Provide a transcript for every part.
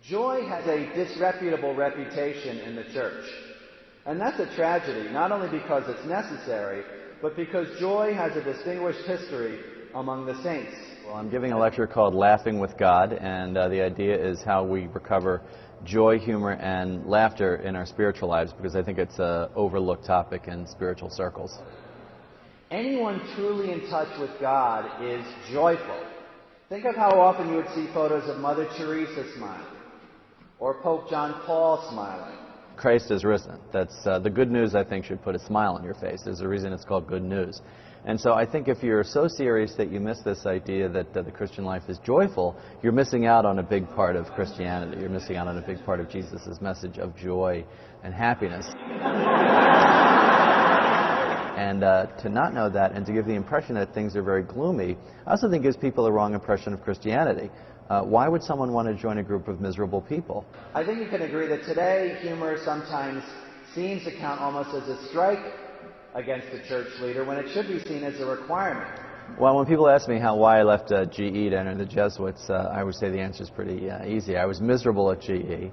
Joy has a disreputable reputation in the church. And that's a tragedy, not only because it's necessary, but because joy has a distinguished history among the saints. Well, I'm giving a lecture called Laughing with God, and the idea is how we recover joy, humor, and laughter in our spiritual lives, because I think it's an overlooked topic in spiritual circles. Anyone truly in touch with God is joyful. Think of how often you would see photos of Mother Teresa smiling, or Pope John Paul smiling. Christ is risen. That's the good news, I think, should put a smile on your face. There's a reason it's called good news. And so I think if you're so serious that you miss this idea that the Christian life is joyful, you're missing out on a big part of Christianity. You're missing out on a big part of Jesus' message of joy and happiness. And to not know that and to give the impression that things are very gloomy, I also think gives people a wrong impression of Christianity. Why would someone want to join a group of miserable people? I think you can agree that today humor sometimes seems to count almost as a strike against the church leader when it should be seen as a requirement. Well, when people ask me why I left GE to enter the Jesuits, I would say the answer is pretty easy. I was miserable at GE.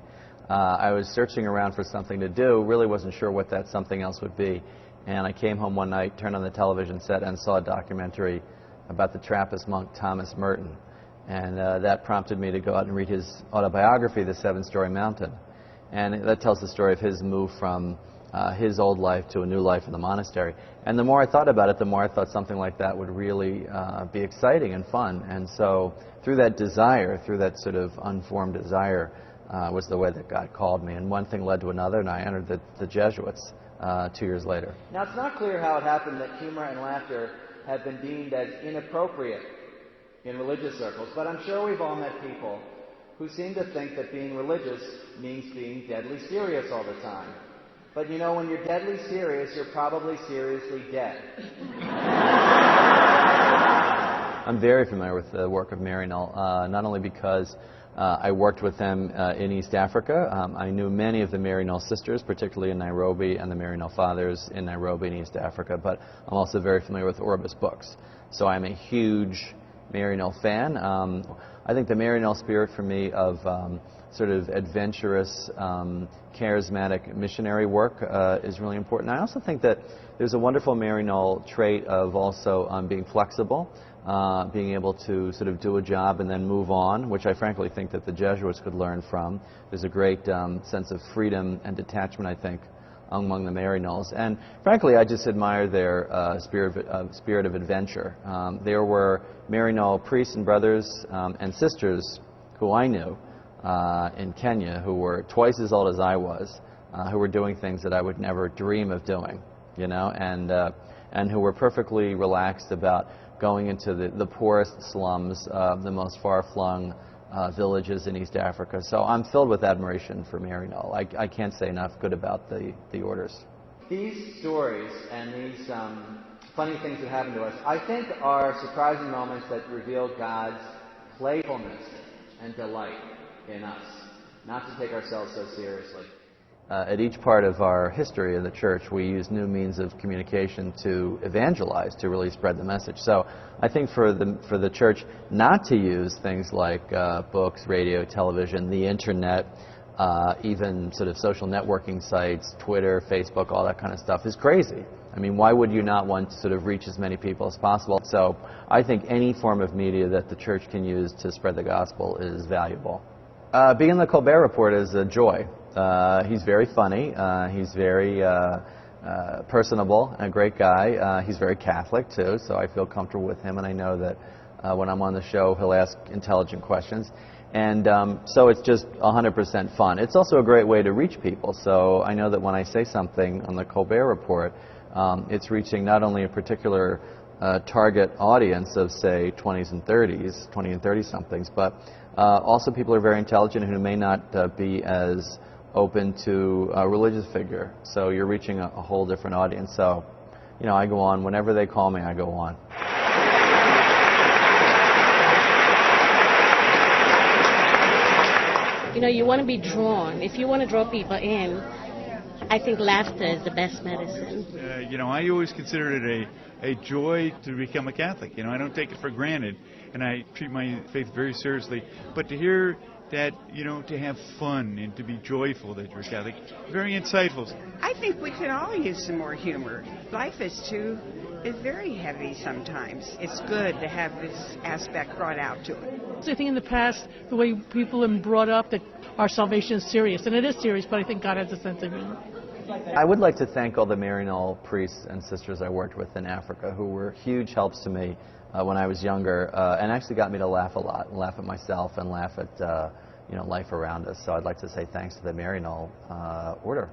I was searching around for something to do, really wasn't sure what that something else would be. And I came home one night, turned on the television set, and saw a documentary about the Trappist monk Thomas Merton. And that prompted me to go out and read his autobiography, The Seven-Story Mountain. And that tells the story of his move from his old life to a new life in the monastery. And the more I thought about it, the more I thought something like that would really be exciting and fun. And so through that desire, through that sort of unformed desire, was the way that God called me. And one thing led to another, and I entered the Jesuits 2 years later. Now, it's not clear how it happened that humor and laughter have been deemed as inappropriate in religious circles, but I'm sure we've all met people who seem to think that being religious means being deadly serious all the time. But you know, when you're deadly serious, you're probably seriously dead. I'm very familiar with the work of Maryknoll, not only because I worked with them in East Africa. I knew many of the Maryknoll sisters, particularly in Nairobi, and the Maryknoll fathers in Nairobi and East Africa, but I'm also very familiar with Orbis books. So I'm a huge Maryknoll fan. I think the Maryknoll spirit for me of sort of adventurous, charismatic missionary work is really important. I also think that there's a wonderful Maryknoll trait of also being flexible, being able to sort of do a job and then move on, which I frankly think that the Jesuits could learn from. There's a great sense of freedom and detachment, I think, among the Maryknolls. And frankly, I just admire their spirit of adventure. There were Maryknoll priests and brothers and sisters who I knew in Kenya who were twice as old as I was, who were doing things that I would never dream of doing, you know, and who were perfectly relaxed about going into the poorest slums, the most far-flung villages in East Africa. So I'm filled with admiration for Maryknoll. I can't say enough good about the orders. These stories and these funny things that happen to us, I think, are surprising moments that reveal God's playfulness and delight in us, not to take ourselves so seriously. At each part of our history of the church, we use new means of communication to evangelize, to really spread the message. So I think for the church not to use things like books, radio, television, the internet, even sort of social networking sites, Twitter, Facebook, all that kind of stuff is crazy. I mean, why would you not want to sort of reach as many people as possible? So I think any form of media that the church can use to spread the gospel is valuable. Being in the Colbert Report is a joy. He's very funny. He's very personable, a great guy. He's very Catholic, too, so I feel comfortable with him, and I know that when I'm on the show, he'll ask intelligent questions. And so it's just 100% fun. It's also a great way to reach people, so I know that when I say something on the Colbert Report, it's reaching not only a particular target audience of, say, 20s and 30s, 20 and 30-somethings, but also people who are very intelligent who may not be as open to a religious figure. So you're reaching a whole different audience. So, you know, I go on. Whenever they call me, I go on. You know, you want to be drawn. If you want to draw people in, I think laughter is the best medicine. You know, I always consider it a joy to become a Catholic. You know, I don't take it for granted, and I treat my faith very seriously. But to hear that, you know, to have fun and to be joyful that you're Catholic. Very insightful. I think we could all use some more humor. Life is very heavy sometimes. It's good to have this aspect brought out to it. I think in the past, the way people have been brought up, that our salvation is serious, and it is serious, but I think God has a sense of humor. I would like to thank all the Maryknoll priests and sisters I worked with in Africa who were huge helps to me when I was younger, and actually got me to laugh a lot, and laugh at myself and laugh at life around us. So I'd like to say thanks to the Maryknoll Order.